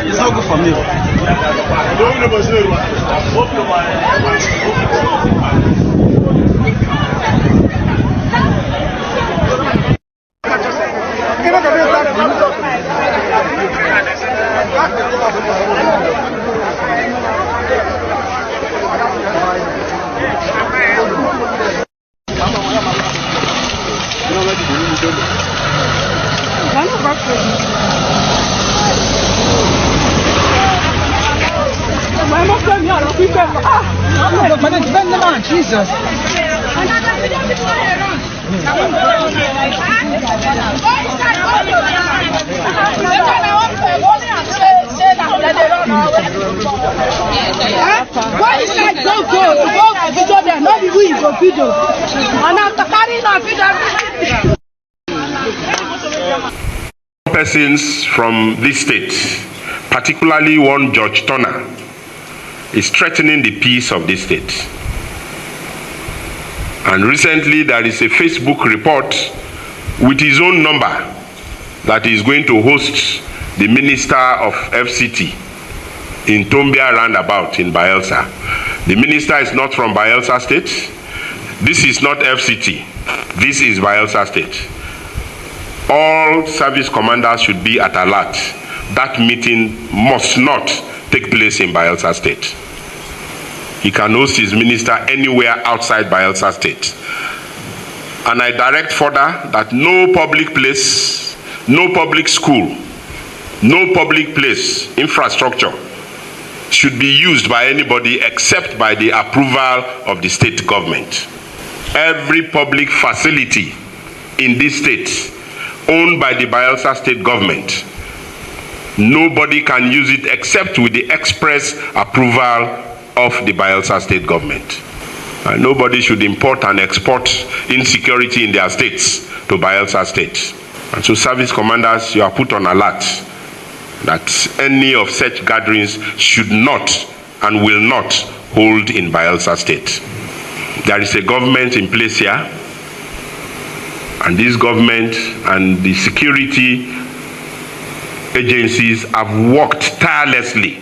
It's not good for me. Jesus. Why is that go video there? Not the way go video. And after carrying on video. Persons from this state, particularly one Judge Turner, is threatening the peace of this state. And recently there is a Facebook report with his own number that he is going to host the Minister of FCT in Tombia roundabout in Bayelsa. The minister is not from Bayelsa State. This is not FCT. This is Bayelsa State. All service commanders should be at alert. That meeting must not take place in Bayelsa State. He can host his minister anywhere outside Bayelsa State. And I direct further that no public place, no public school, no public place, infrastructure should be used by anybody except by the approval of the state government. Every public facility in this state owned by the Bayelsa State government, nobody can use it except with the express approval of the Bayelsa State government. And nobody should import and export insecurity in their states to Bayelsa State. And so service commanders, you are put on alert that any of such gatherings should not and will not hold in Bayelsa State. There is a government in place here, and this government and the security agencies have worked tirelessly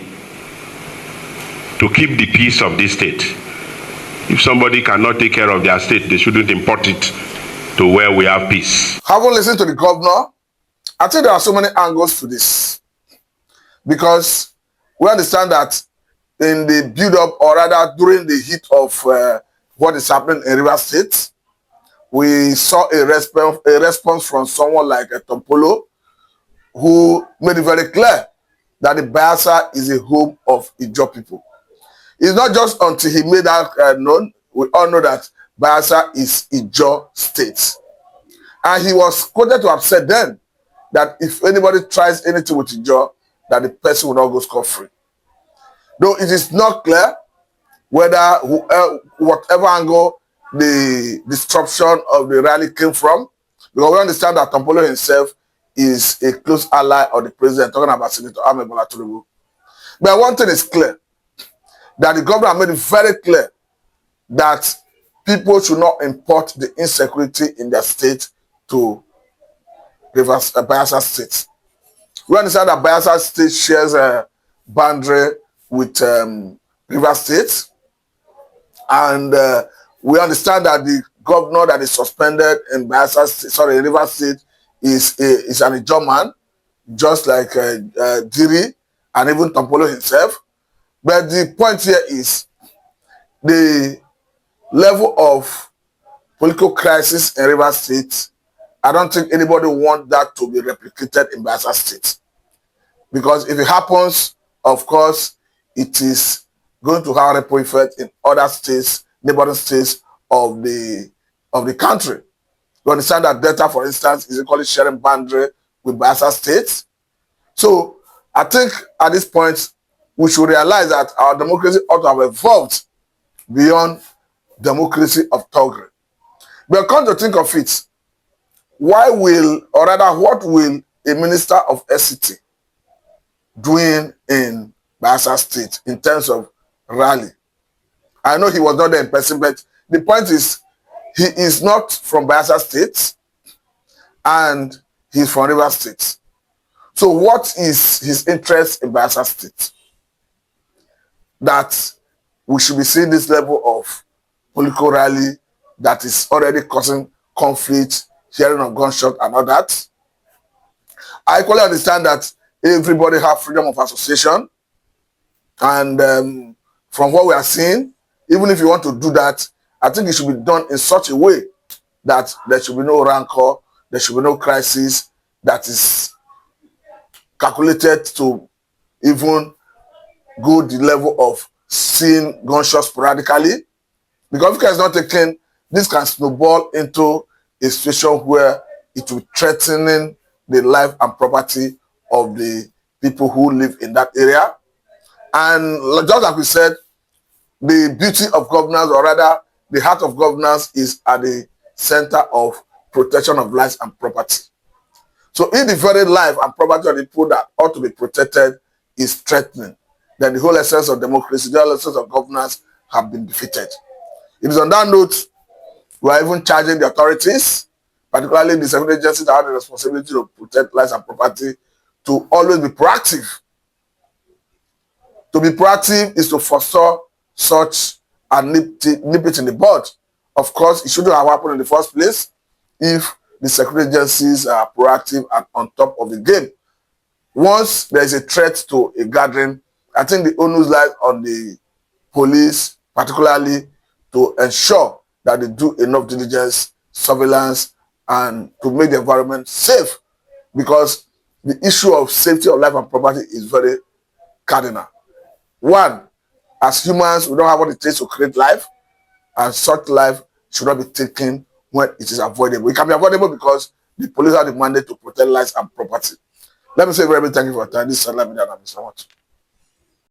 to keep the peace of this state. If somebody cannot take care of their state, they shouldn't import it to where we have peace. Having listened to the governor, I think there are so many angles to this. Because we understand that in the build-up, or rather during the heat of what is happening in River State, we saw a response from someone like Tompolo, who made it very clear that the Bayelsa is a home of Ijaw people. It's not just until he made that known, we all know that Bayelsa is Ijaw State. And he was quoted to have said then that if anybody tries anything with Ijaw, that the person will not go scot-free. Though it is not clear whether whatever angle the disruption of the rally came from, because we understand that Tompolo himself is a close ally of the president, talking about Senator Ahmed Bola Tinubu. But one thing is clear, that the government made it very clear that people should not import the insecurity in their state to Bayelsa State. We understand that Bayelsa State shares a boundary with River State, and we understand that the governor that is suspended in Bayelsa State, River State, is an Ijaw man, just like Diri, and even Tompolo himself. But the point here is the level of political crisis in Rivers State. I don't think anybody wants that to be replicated in Bayelsa State. Because if it happens, of course, it is going to have a ripple effect in other states, neighboring states of the country. You understand that Delta, for instance, is equally sharing boundary with Bayelsa State. So I think at this point, we should realize that our democracy ought to have evolved beyond democracy of Togri. But come to think of it, why will, or rather, what will a minister of FCT doing in Bayelsa State in terms of rally? I know he was not there in person, but the point is, he is not from Bayelsa State and he's from Rivers State. So what is his interest in Bayelsa State? That we should be seeing this level of political rally that is already causing conflict, hearing of gunshot and all that. I equally understand that everybody has freedom of association, and from what we are seeing, even if you want to do that, I think it should be done in such a way that there should be no rancor, there should be no crisis that is calculated to even go the level of seeing gunshots sporadically. Because if care is not taken, this can snowball into a situation where it will threaten the life and property of the people who live in that area. And just like we said, the beauty of governance, or rather the heart of governance, is at the center of protection of lives and property. So if the very life and property of the people that ought to be protected is threatening, then the whole essence of democracy, the whole essence of governance have been defeated. It is on that note, we are even charging the authorities, particularly the security agencies that have the responsibility to protect lives and property, to always be proactive. To be proactive is to forestall such and nip it in the bud. Of course, it shouldn't have happened in the first place if the security agencies are proactive and on top of the game. Once there is a threat to a gathering, I think the onus lies on the police, particularly, to ensure that they do enough diligence, surveillance, and to make the environment safe. Because the issue of safety of life and property is very cardinal. One, as humans, we don't have what it takes to create life, and such life should not be taken when it is avoidable. It can be avoidable because the police have the mandate to protect lives and property. Let me say very much thank you for your time. This is Salah Media.